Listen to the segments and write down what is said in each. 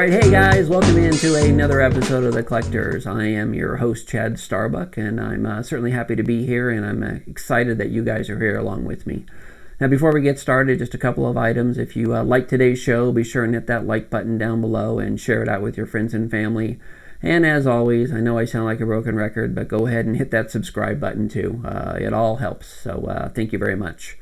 right, hey guys, welcome into another episode of The Collectors. I am your host, Chad Starbuck, and I'm certainly happy to be here, and I'm excited that you guys are here along with me. Now, before we get started, just a couple of items. If you like today's show, be sure and hit that like button down below and share it out with your friends and family. And as always, I know I sound like a broken record, but go ahead and hit that subscribe button too. It all helps, so thank you very much.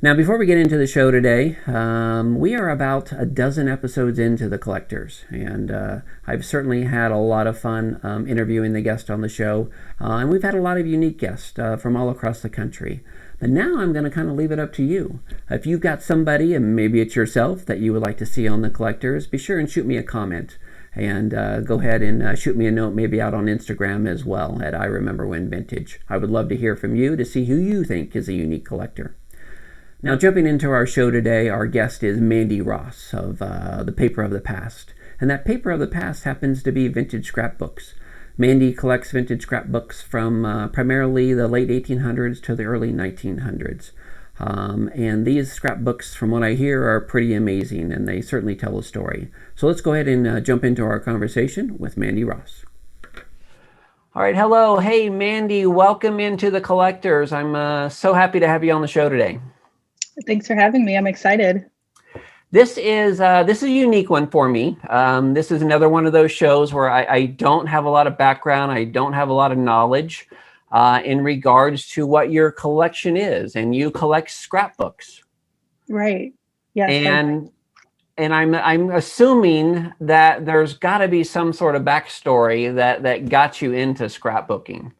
Now, before we get into the show today, we are about a dozen episodes into The Collectors, and I've certainly had a lot of fun interviewing the guests on the show, and we've had a lot of unique guests from all across the country. But now I'm going to kind of leave it up to you. If you've got somebody, and maybe it's yourself, that you would like to see on The Collectors, be sure and shoot me a comment, and go ahead and shoot me a note maybe out on Instagram as well at I Remember When Vintage. I would love to hear from you to see who you think is a unique collector. Now, jumping into our show today, our guest is Mandy Ross of the Paper of the Past. And that Paper of the Past happens to be vintage scrapbooks. Mandy collects vintage scrapbooks from primarily the late 1800s to the early 1900s. And these scrapbooks, from what I hear, are pretty amazing, and they certainly tell a story. So let's go ahead and jump into our conversation with Mandy Ross. All right, hello. Hey, Mandy, welcome into The Collectors. I'm so happy to have you on the show today. Thanks for having me. I'm excited. This is a unique one for me. This is another one of those shows where I don't have a lot of background. I don't have a lot of knowledge in regards to what your collection is. And you collect scrapbooks. Right. Yes. And I'm assuming that there's got to be some sort of backstory that got you into scrapbooking.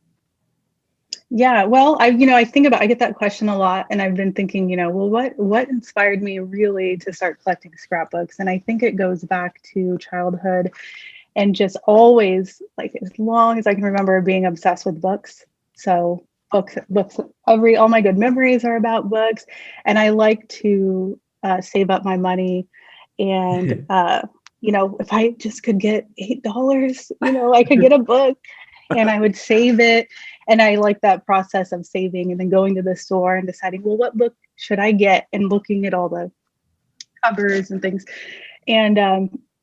Yeah, well, I get that question a lot, and I've been thinking, well, what inspired me really to start collecting scrapbooks? And I think it goes back to childhood and just always, like, as long as I can remember, being obsessed with books. So books, all my good memories are about books, and I like to save up my money, and if I just could get $8, I could get a book. And I would save it. And I like that process of saving and then going to the store and deciding, well, what book should I get? And looking at all the covers and things. And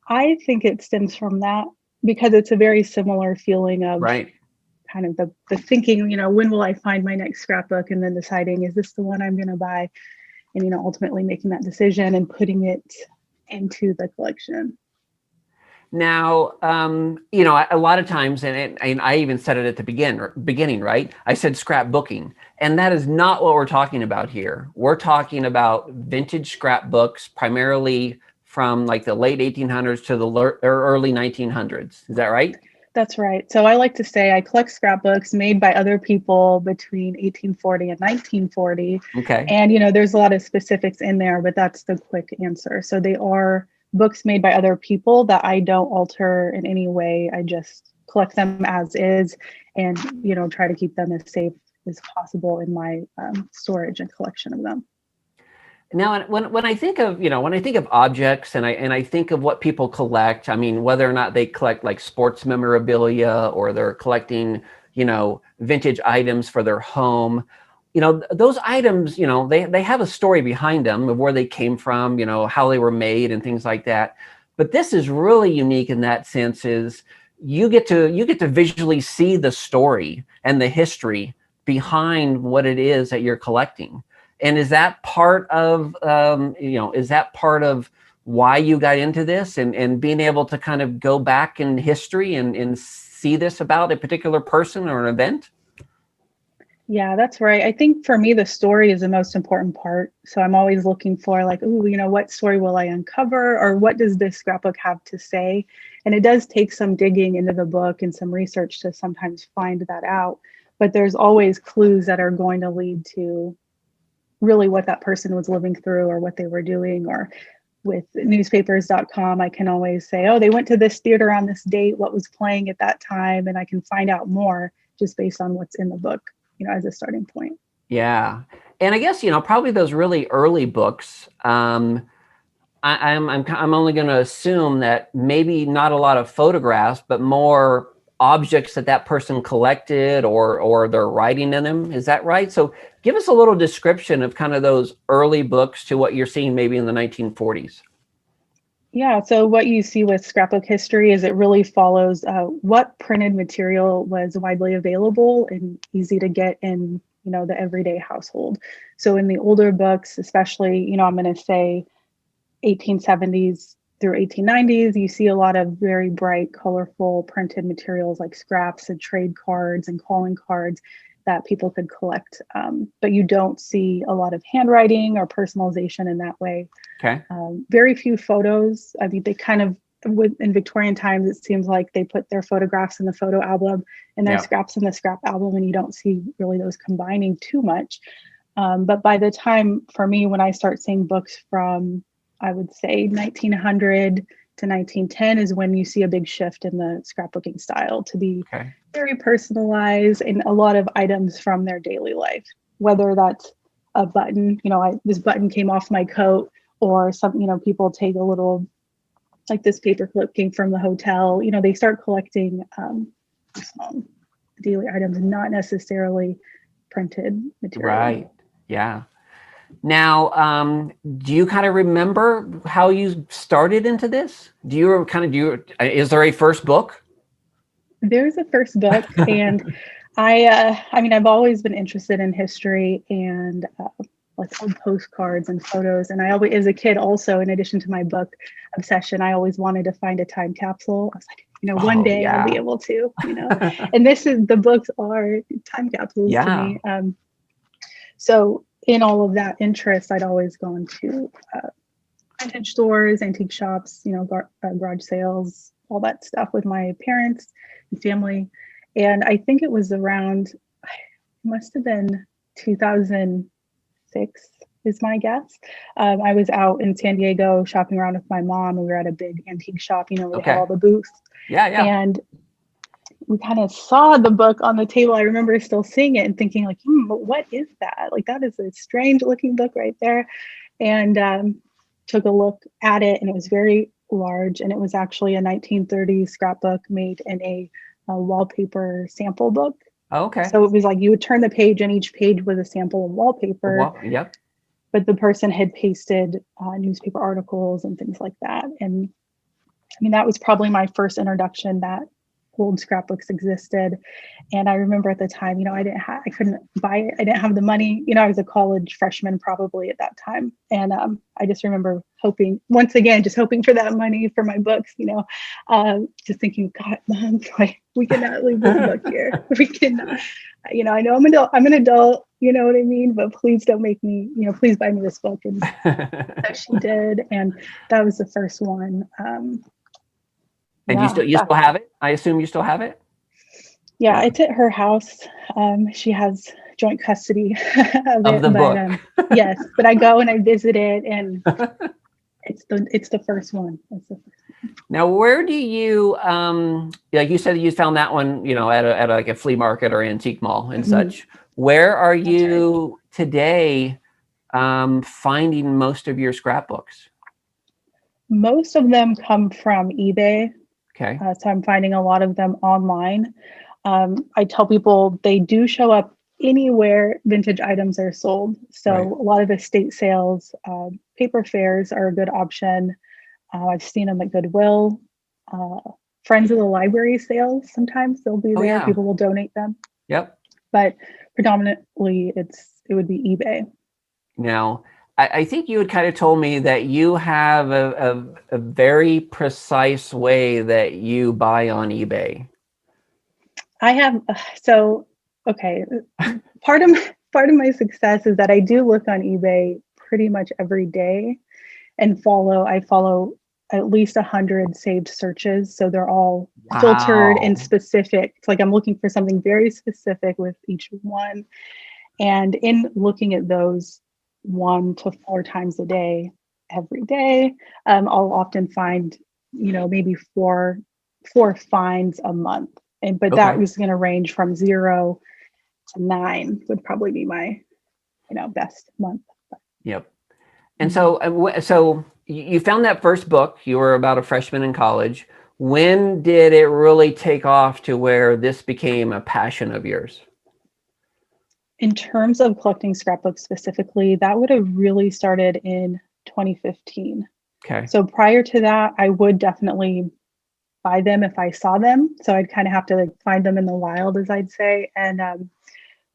I think it stems from that because it's a very similar feeling of kind of the thinking, when will I find my next scrapbook? And then deciding, is this the one I'm going to buy? And, ultimately making that decision and putting it into the collection. Now, a lot of times, and I even said it at the beginning, right? I said scrapbooking, and that is not what we're talking about here. We're talking about vintage scrapbooks, primarily from like the late 1800s to the early 1900s. Is that right? That's right. So I like to say I collect scrapbooks made by other people between 1840 and 1940. Okay. And, there's a lot of specifics in there, but that's the quick answer. So they are books made by other people that I don't alter in any way. I just collect them as is and, try to keep them as safe as possible in my storage and collection of them. Now, when I think of objects and I think of what people collect, I mean, whether or not they collect like sports memorabilia or they're collecting, vintage items for their home, those items, they have a story behind them of where they came from, how they were made and things like that. But this is really unique in that sense is you get to visually see the story and the history behind what it is that you're collecting. And is that part of, why you got into this and being able to kind of go back in history and see this about a particular person or an event? Yeah, that's right. I think for me, the story is the most important part. So I'm always looking for like, what story will I uncover or what does this scrapbook have to say? And it does take some digging into the book and some research to sometimes find that out. But there's always clues that are going to lead to really what that person was living through or what they were doing. Or with newspapers.com, I can always say, oh, they went to this theater on this date, what was playing at that time? And I can find out more just based on what's in the book. As a starting point. Yeah. And I guess, probably those really early books, I'm only going to assume that maybe not a lot of photographs, but more objects that person collected or they're writing in them. Is that right? So give us a little description of kind of those early books to what you're seeing maybe in the 1940s. Yeah, so what you see with scrapbook history is it really follows what printed material was widely available and easy to get in, the everyday household. So in the older books, especially, I'm going to say 1870s through 1890s, you see a lot of very bright, colorful printed materials like scraps and trade cards and calling cards that people could collect. But you don't see a lot of handwriting or personalization in that way. Okay. Very few photos. I mean, they kind of, in Victorian times, it seems like they put their photographs in the photo album and their scraps in the scrap album, and you don't see really those combining too much. But by the time, for me, when I start seeing books from, I would say 1900 to 1910 is when you see a big shift in the scrapbooking style to be very personalized and a lot of items from their daily life, whether that's a button, this button came off my coat, or some, people take a little, like this paper clip came from the hotel, they start collecting daily items, not necessarily printed material. Right. Yeah. Now, do you kind of remember how you started into this? Is there a first book? There's a first book, and I mean, I've always been interested in history and like old postcards and photos. And I always, as a kid, also, in addition to my book obsession, I always wanted to find a time capsule. I was like, one day I'll be able to, and the books are time capsules to me. So in all of that interest, I'd always gone to vintage stores, antique shops, garage sales, all that stuff with my parents and family. And I think it was around, it must have been 2006 is my guess. I was out in San Diego shopping around with my mom, and we were at a big antique shop, where they had all the booths. Yeah. And we kind of saw the book on the table. I remember still seeing it and thinking like, but what is that? Like, that is a strange looking book right there. And took a look at it, and it was very large. And it was actually a 1930s scrapbook made in a wallpaper sample book. Okay. So it was like you would turn the page, and each page was a sample of wallpaper. Yep. But the person had pasted newspaper articles and things like that. And I mean, that was probably my first introduction that old scrapbooks existed. And I remember at the time, I couldn't buy it. I didn't have the money. I was a college freshman probably at that time. And I just remember hoping, once again, just hoping for that money for my books, just thinking, God, Mom, we cannot leave this book here. We cannot, I know I'm an adult, you know what I mean? But please don't make me, please buy me this book. And so she did. And that was the first one. And you still have it? I assume you still have it? Yeah, it's at her house. She has joint custody of the book. Yes, but I go and I visit it, and it's the first one. It's the first one. Now, where do you like you said you found that one, at like a flea market or antique mall and such. Where are you today finding most of your scrapbooks? Most of them come from eBay. Okay. So I'm finding a lot of them online. I tell people they do show up anywhere vintage items are sold. So a lot of estate sales, paper fairs are a good option. I've seen them at Goodwill. Friends of the library sales, sometimes they'll be there. Yeah. People will donate them. Yep. But predominantly it would be eBay. Now, I think you had kind of told me that you have a very precise way that you buy on eBay. I have, okay. Part of my success is that I do look on eBay pretty much every day and I follow at least 100 saved searches. So they're all filtered and specific. It's like I'm looking for something very specific with each one. And in looking at those 1 to 4 times a day, every day, I'll often find, maybe four finds a month. But that was going to range from 0 to 9 would probably be my, best month. Yep. And so you found that first book. You were about a freshman in college. When did it really take off to where this became a passion of yours? In terms of collecting scrapbooks specifically, that would have really started in 2015. Okay. So prior to that, I would definitely buy them if I saw them. So I'd kind of have to like find them in the wild, as I'd say. And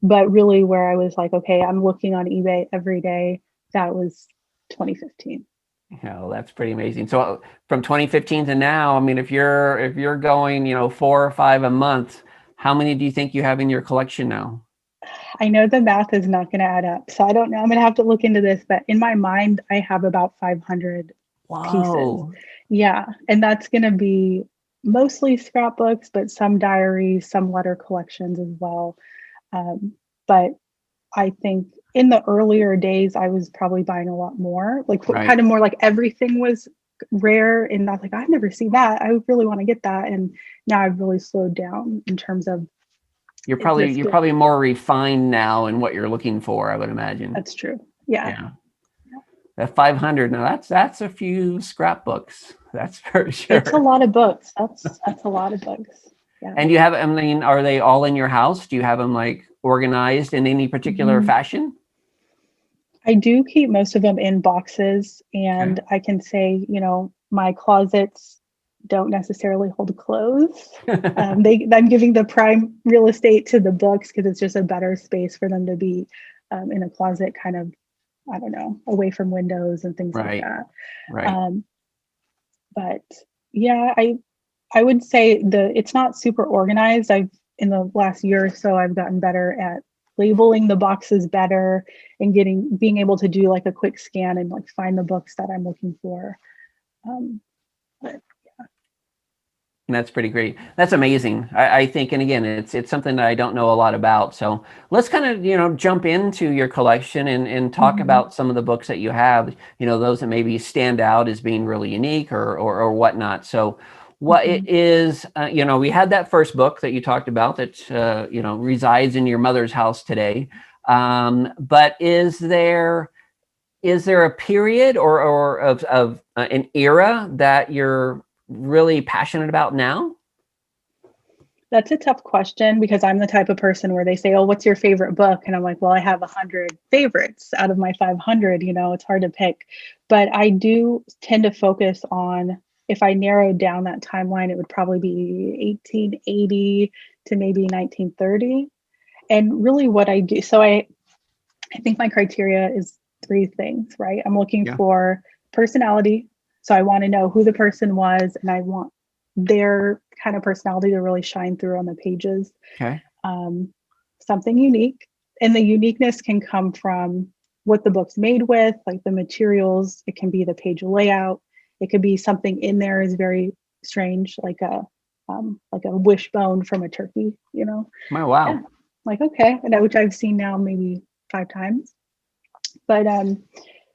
but really where I was like, okay, I'm looking on eBay every day, that was 2015. That's pretty amazing. So from 2015 to now, I mean, if you're going, 4 or 5 a month, how many do you think you have in your collection now? I know the math is not going to add up. So I don't know. I'm going to have to look into this, but in my mind, I have about 500 pieces. Whoa. Yeah. And that's going to be mostly scrapbooks, but some diaries, some letter collections as well. But I think in the earlier days, I was probably buying a lot more, like Right. kind of more like everything was rare. And I was like, I've never seen that. I really want to get that. And now I've really slowed down in terms of You're it probably just, you're probably more refined now in what you're looking for, I would imagine. that's true. Yeah. Yeah. That 500, now that's a few scrapbooks. That's for It's a sure. lot of books. That's a lot of books. Yeah. And you have, I mean, are they all in your house? Do you have them like organized in any particular Mhm. fashion? I do keep most of them in boxes, Okay. and I can say, my closets don't necessarily hold clothes. I'm giving the prime real estate to the books because it's just a better space for them to be in a closet, kind of, I don't know, away from windows and things like Right. that. Right. Um, but yeah, I would say it's not super organized. I've in the last year or so I've gotten better at labeling the boxes better and being able to do like a quick scan and like find the books that I'm looking for. But That's pretty great. That's amazing. I think, and again, it's something that I don't know a lot about. So let's kind of, jump into your collection and talk mhm, about some of the books that you have, those that maybe stand out as being really unique or whatnot. So what it mhm. is, we had that first book that you talked about that, resides in your mother's house today. But is there a period or of an era that you're really passionate about now? That's a tough question because I'm the type of person where they say, "Oh, what's your favorite book?" And I'm like, "Well, I have 100 favorites out of my 500." It's hard to pick, but I do tend to focus on. If I narrowed down that timeline, it would probably be 1880 to maybe 1930. And really, what I do, so I think my criteria is three things, right? I'm looking Yeah. for personality. So I want to know who the person was, and I want their kind of personality to really shine through on the pages. Okay. Um, Something unique. And the uniqueness can come from what the book's made with, like the materials. It can be the page layout. It could be something in there is very strange, like a wishbone from a turkey, Oh, Yeah, wow. like okay, and which I've seen now maybe 5 times. But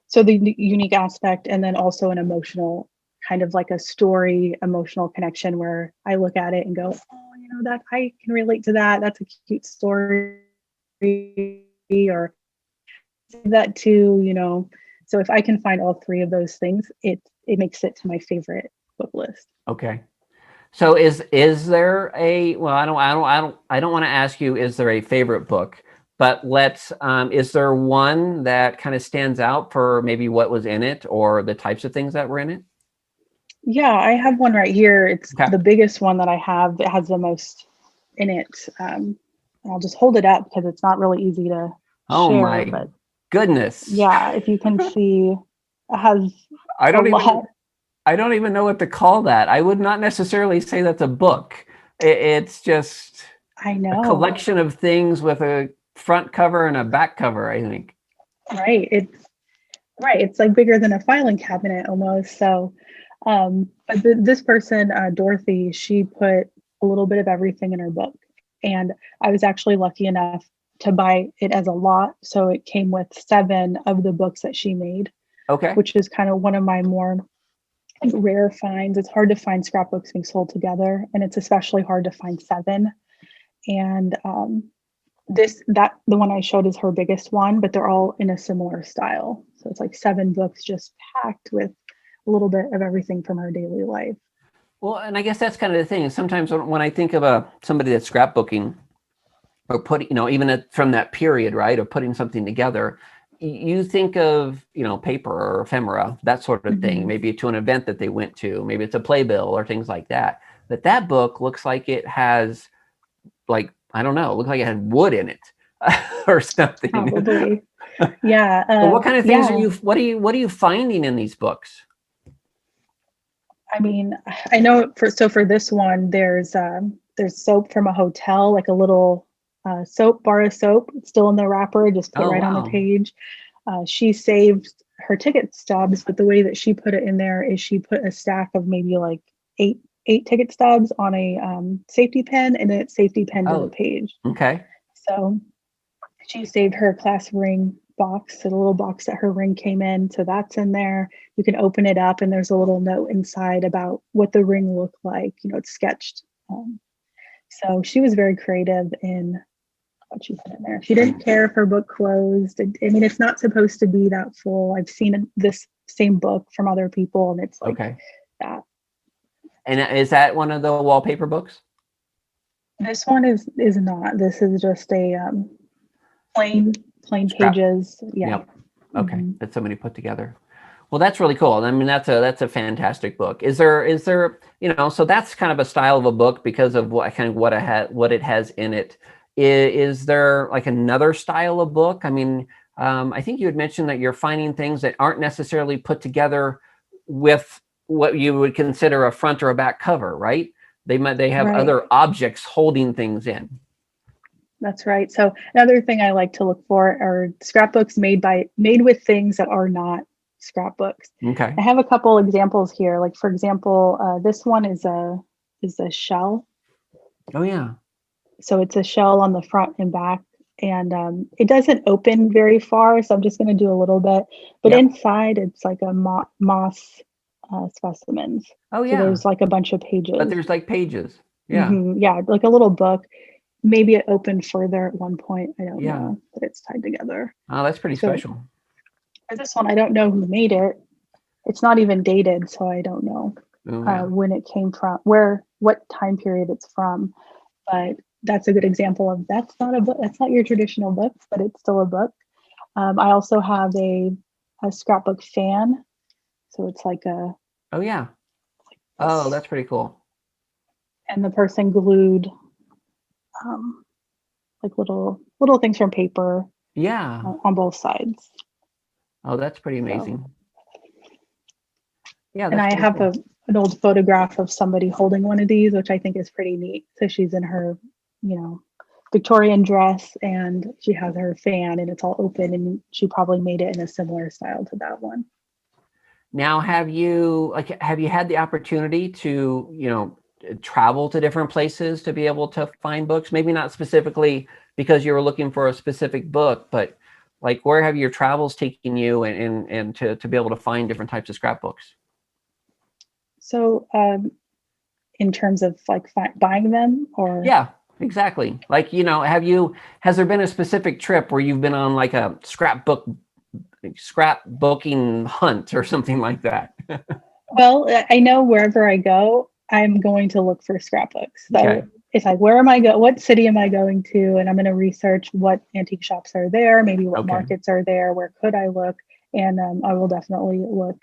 so the unique aspect, and then also an emotional kind of like a story, emotional connection where I look at it and go, oh, that I can relate to that. That's a cute story, or that too. So if I can find all three of those things, it makes it to my favorite book list. Okay. So is there a, well, I don't want to ask you, is there a favorite book, but is there one that kind of stands out for maybe what was in it or the types of things that were in it? Yeah, I have one right here. It's Okay. the biggest one that I have. It has the most in it. I'll just hold it up because it's not really easy to Oh share. my But goodness. yeah, if you can see, it has I a don't even lot. I don't even know what to call that. I would not necessarily say that's a book. It's just I a know, collection of things with a front cover and a back cover, I think. right? It's like bigger than a filing cabinet almost. So, but this person, Dorothy, she put a little bit of everything in her book, and I was actually lucky enough to buy it as a lot. So it came with 7 of the books that she made, Okay. which is kind of one of my more rare finds. It's hard to find scrapbooks being sold together, and it's especially hard to find 7. And the one I showed is her biggest one, but they're all in a similar style. So it's like 7 books just packed with a little bit of everything from her daily life. Well, and I guess that's kind of the thing. Sometimes when I think of somebody that's scrapbooking or putting, even from that period, right, of putting something together, you think of, paper or ephemera, that sort of thing, Mhm. maybe to an event that they went to, maybe it's a playbill or things like that. But that book looks like it has, like, I don't know, it looked like it had wood in it or something. Probably. Yeah. So what kind of things Yeah. what are you finding in these books? I mean, I know for this one, there's soap from a hotel, like a little soap bar of soap, still in the wrapper, just put Oh, right on the wow. page. She saved her ticket stubs, but the way that she put it in there is she put a stack of maybe like eight ticket stubs on a safety pin, and then it's safety pinned to the Oh, page. okay. So she saved her class ring box, so the little box that her ring came in. So that's in there. You can open it up, and there's a little note inside about what the ring looked like. It's sketched. So she was very creative in what she put in there. She didn't care if her book closed. I mean, it's not supposed to be that full. I've seen this same book from other people, and it's like Okay. that. And is that one of the wallpaper books? This one is not. This is just a plain Scrap. pages. Yeah. Yep. Okay. Hmm. That somebody put together. Well, that's really cool. I mean, that's a fantastic book. Is there, so that's kind of a style of a book because of what it has in it. Is there like another style of book? I mean, I think you had mentioned that you're finding things that aren't necessarily put together with what you would consider a front or a back cover, right? They have Right. other objects holding things in. That's right. So another thing I like to look for are scrapbooks made with things that are not scrapbooks. Okay. I have a couple examples here. Like for example, this one is a shell. Oh yeah. So it's a shell on the front and back, and it doesn't open very far. So I'm just going to do a little bit. But Yep. inside, it's like a moss specimens. Oh So yeah. there's like a bunch of But pages. there's like pages. Yeah. Yeah, like a little book. Maybe it opened further at one point. I don't Yeah. know, but it's tied together. Oh, that's pretty So special. for this one, I don't know who made it. It's not even dated, so I don't know Oh yeah. when it came from, what time period it's from. But that's a good example of that's not a book. That's not your traditional book, but it's still a book. I also have a scrapbook fan, so it's like Oh yeah. Oh, this, that's pretty cool. and the person glued um, like little things from paper Yeah. on both sides. Oh, that's pretty So, amazing. Yeah, and that's I pretty have cool. an old photograph of somebody holding one of these, which I think is pretty neat. So she's in her, Victorian dress, and she has her fan, and it's all open, and she probably made it in a similar style to that one. Now, have you had the opportunity to, travel to different places to be able to find books? Maybe not specifically because you were looking for a specific book, but like where have your travels taken you and to be able to find different types of scrapbooks? So, in terms of like buying them, or Yeah, exactly. Like, has there been a specific trip where you've been on like a scrapbooking hunt or something like that? well, I know wherever I go, I'm going to look for scrapbooks. Okay. So it's like, where am I go? What city am I going to? And I'm going to research what antique shops are there, maybe what Okay. markets are there, where could I look, and I will definitely look.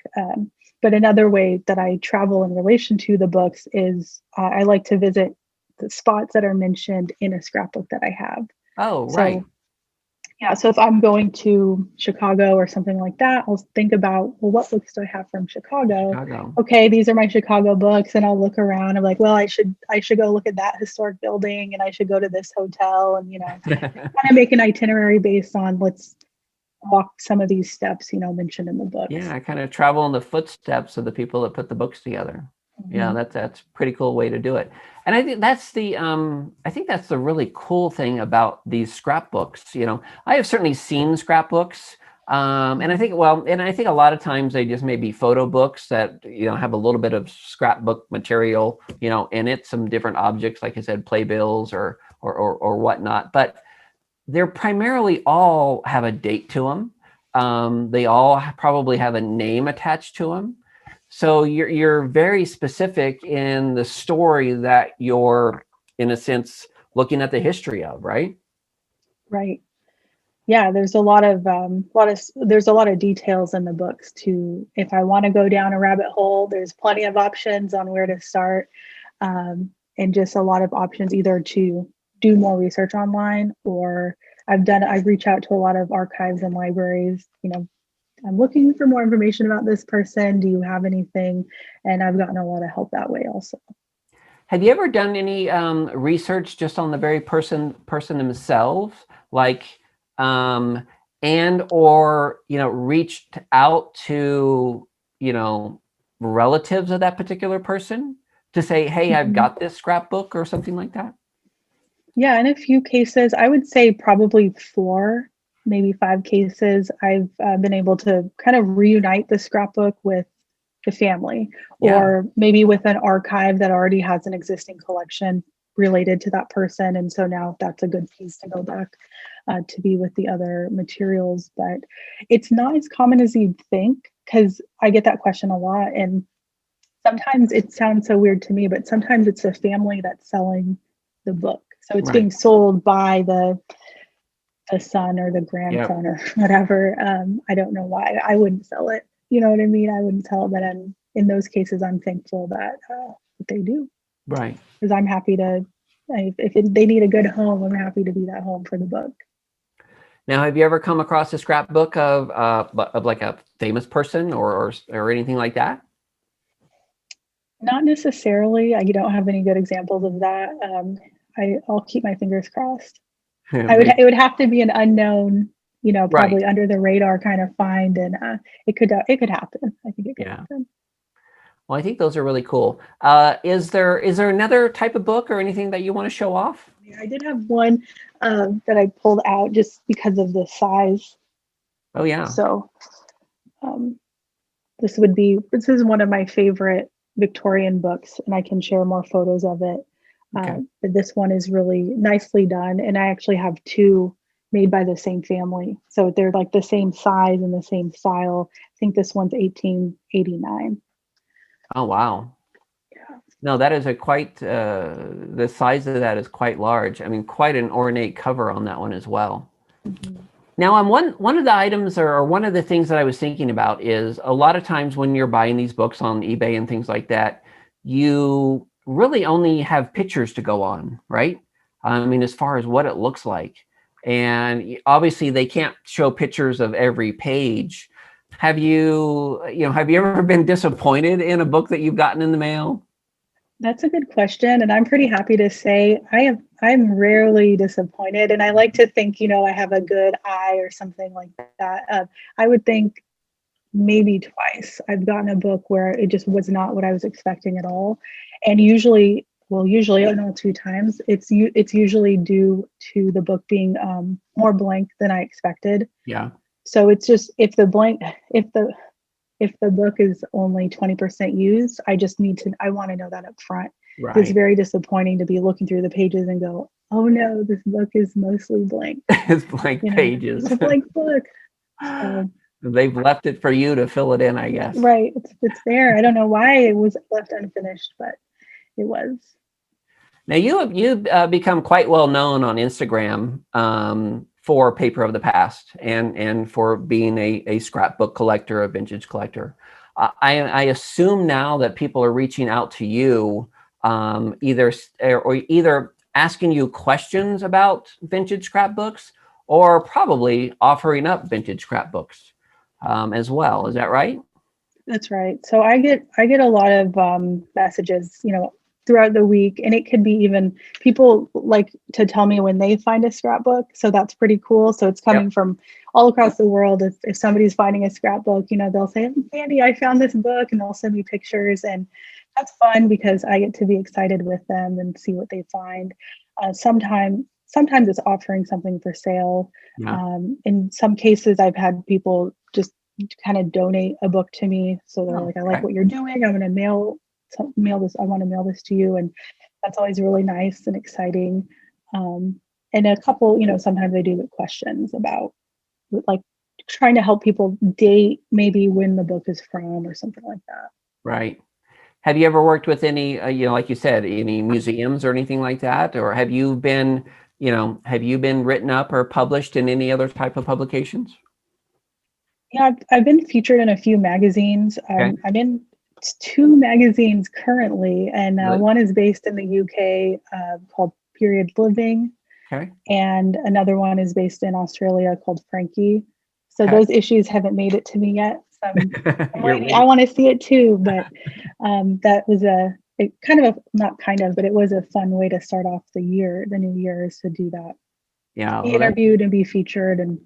But another way that I travel in relation to the books is I like to visit the spots that are mentioned in a scrapbook that I have. Oh, right. So yeah, so if I'm going to Chicago or something like that, I'll think about, well, what books do I have from Chicago? Chicago. Okay, these are my Chicago books, and I'll look around. I'm like, well, I should go look at that historic building, and I should go to this hotel, and kind of make an itinerary based on let's walk some of these steps, mentioned in the books. Yeah, I kind of travel in the footsteps of the people that put the books together. Yeah, Mhm. that's a pretty cool way to do it. And I think that's the really cool thing about these scrapbooks. I have certainly seen scrapbooks. And I think a lot of times they just may be photo books that have a little bit of scrapbook material in it, some different objects, like I said, playbills or whatnot. But they're primarily all have a date to them. They all probably have a name attached to them. So you're very specific in the story that you're, in a sense, looking at the history of, right? Right. Yeah, there's a there's a lot of details in the books to, if I want to go down a rabbit hole, there's plenty of options on where to start. And just a lot of options either to do more research online, or I've reached out to a lot of archives and libraries, I'm looking for more information about this person. Do you have anything? And I've gotten a lot of help that way also. Have you ever done any research just on the very person themselves, like, and or reached out to relatives of that particular person to say, hey, I've got this scrapbook or something like that? Yeah, in a few cases, I would say probably 4, maybe 5 cases, I've been able to kind of reunite the scrapbook with the family, or maybe with an archive that already has an existing collection related to that person. And so now that's a good piece to go back to be with the other materials. But it's not as common as you'd think, because I get that question a lot. And sometimes it sounds so weird to me, but sometimes it's the family that's selling the book. So it's being sold by the son or the grandson or whatever. I don't know why I wouldn't sell it. You know what I mean? I wouldn't sell it, but in those cases, I'm thankful that they do. Right. Because I'm happy to, they need a good home, I'm happy to be that home for the book. Now, have you ever come across a scrapbook of like a famous person or anything like that? Not necessarily. I don't have any good examples of that. I'll keep my fingers crossed. It would have to be an unknown, probably under the radar kind of find, and it could happen. I think it could happen. Well, I think those are really cool. Is there another type of book or anything that you want to show off? I did have one that I pulled out just because of the size. Oh yeah. So this is one of my favorite Victorian books, and I can share more photos of it. But this one is really nicely done, and I actually have 2 made by the same family, so they're like the same size and the same style. I think this one's 1889. Oh wow. Yeah. No, that is the size of that is quite large. I mean, quite an ornate cover on that one as well. Mm-hmm. Now, on one of the items or one of the things that I was thinking about is a lot of times when you're buying these books on eBay and things like that, you really only have pictures to go on, right? I mean, as far as what it looks like. And obviously they can't show pictures of every page. Have you ever been disappointed in a book that you've gotten in the mail? That's a good question. And I'm pretty happy to say I'm rarely disappointed. And I like to think, I have a good eye or something like that. I would think maybe twice I've gotten a book where it just was not what I was expecting at all. And usually, I don't know, 2 times, it's usually due to the book being more blank than I expected. Yeah. So it's just, if the book is only 20% used, I want to know that up front. Right. It's very disappointing to be looking through the pages and go, oh no, this book is mostly blank. It's blank pages. It's a blank book. They've left it for you to fill it in, I guess. Right. It's there. I don't know why it was left unfinished, but it was. Now you've become quite well known on Instagram for Paper of the Past and for being a scrapbook collector, a vintage collector. I assume now that people are reaching out to you either asking you questions about vintage scrapbooks or probably offering up vintage scrapbooks as well. Is that right? That's right. So I get a lot of messages, throughout the week, and it could be even people like to tell me when they find a scrapbook. So that's pretty cool. So it's coming from all across the world. If somebody's finding a scrapbook, they'll say, Mandy, I found this book, and they'll send me pictures, and that's fun because I get to be excited with them and see what they find. Sometimes it's offering something for sale. Yeah. In some cases, I've had people just kind of donate a book to me. So they're like, I like what you're doing. I'm going to mail this. I want to mail this to you. And that's always really nice and exciting. And a couple, sometimes I do get questions about like trying to help people date maybe when the book is from or something like that. Right. Have you ever worked with any, like you said, any museums or anything like that? Or have you been, have you been written up or published in any other type of publications? Yeah, I've been featured in a few magazines. Okay. I'm in two magazines currently, and Really? one is based in the UK called Period Living, Okay. and another one is based in Australia called Frankie. So Okay. those issues haven't made it to me yet. So You're I waiting. want to see it too, but that was but it was a fun way to start off the new year, is to do that, Yeah. be Well, interviewed and be featured. And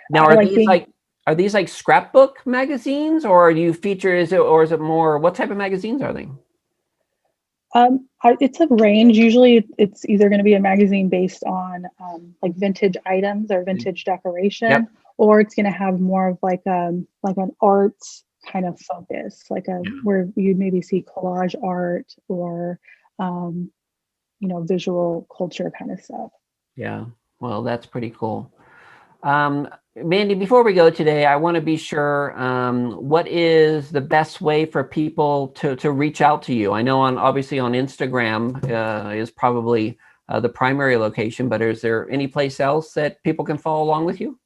now, I like being, are these like scrapbook magazines, or do you feature? Is it more? What type of magazines are they? it's a range. Usually it's either going to be a magazine based on like vintage items or vintage decoration, Yep. or it's going to have more of like an arts kind of focus, Yeah. where you'd maybe see collage art or um, visual culture kind of stuff. Yeah. Well, that's pretty cool. Mandy, before we go today, I want to be sure, what is the best way for people to reach out to you? I know obviously on Instagram is probably the primary location, but is there any place else that people can follow along with you?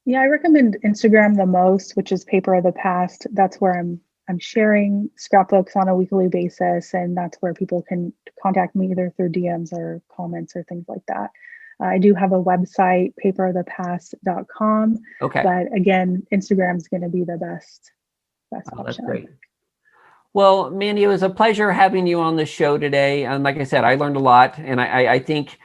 Yeah, I recommend Instagram the most, which is Paper of the Past. That's where I'm sharing scrapbooks on a weekly basis, and that's where people can contact me either through DMs or comments or things like that. I do have a website, paperofthepast.com, Okay. but again, Instagram is going to be the best Oh, that's option. great. Well, Mandy, it was a pleasure having you on the show today. And like I said, I learned a lot, and I think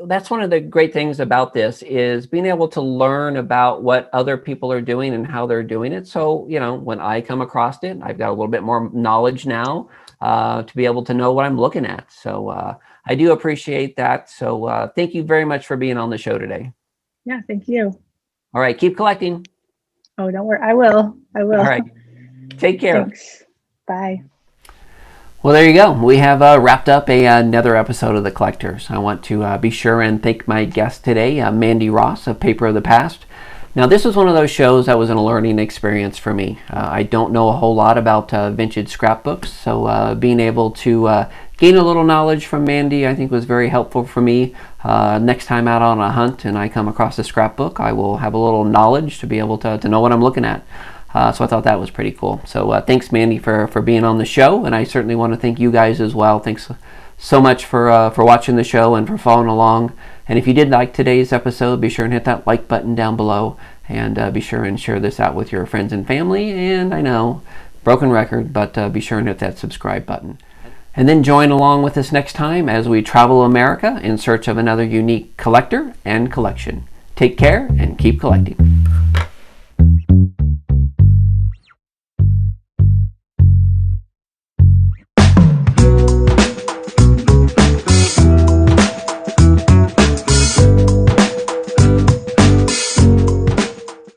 that's one of the great things about this is being able to learn about what other people are doing and how they're doing it. So, when I come across it, I've got a little bit more knowledge now to be able to know what I'm looking at. So I do appreciate that. So thank you very much for being on the show today. Yeah, thank you. All right, keep collecting. Oh, don't worry. I will. All right, take care. Thanks. Bye. Well, there you go. We have wrapped up another episode of The Collectors. I want to be sure and thank my guest today, Mandy Ross of Paper of the Past. Now, this was one of those shows that was a learning experience for me. I don't know a whole lot about vintage scrapbooks, so being able to gain a little knowledge from Mandy, I think, was very helpful for me. Next time out on a hunt and I come across a scrapbook, I will have a little knowledge to be able to know what I'm looking at. So I thought that was pretty cool. So thanks, Mandy, for being on the show, and I certainly want to thank you guys as well. Thanks so much for watching the show and for following along. And if you did like today's episode, be sure and hit that like button down below, and be sure and share this out with your friends and family. And I know, broken record, but be sure and hit that subscribe button. And then join along with us next time as we travel America in search of another unique collector and collection. Take care and keep collecting.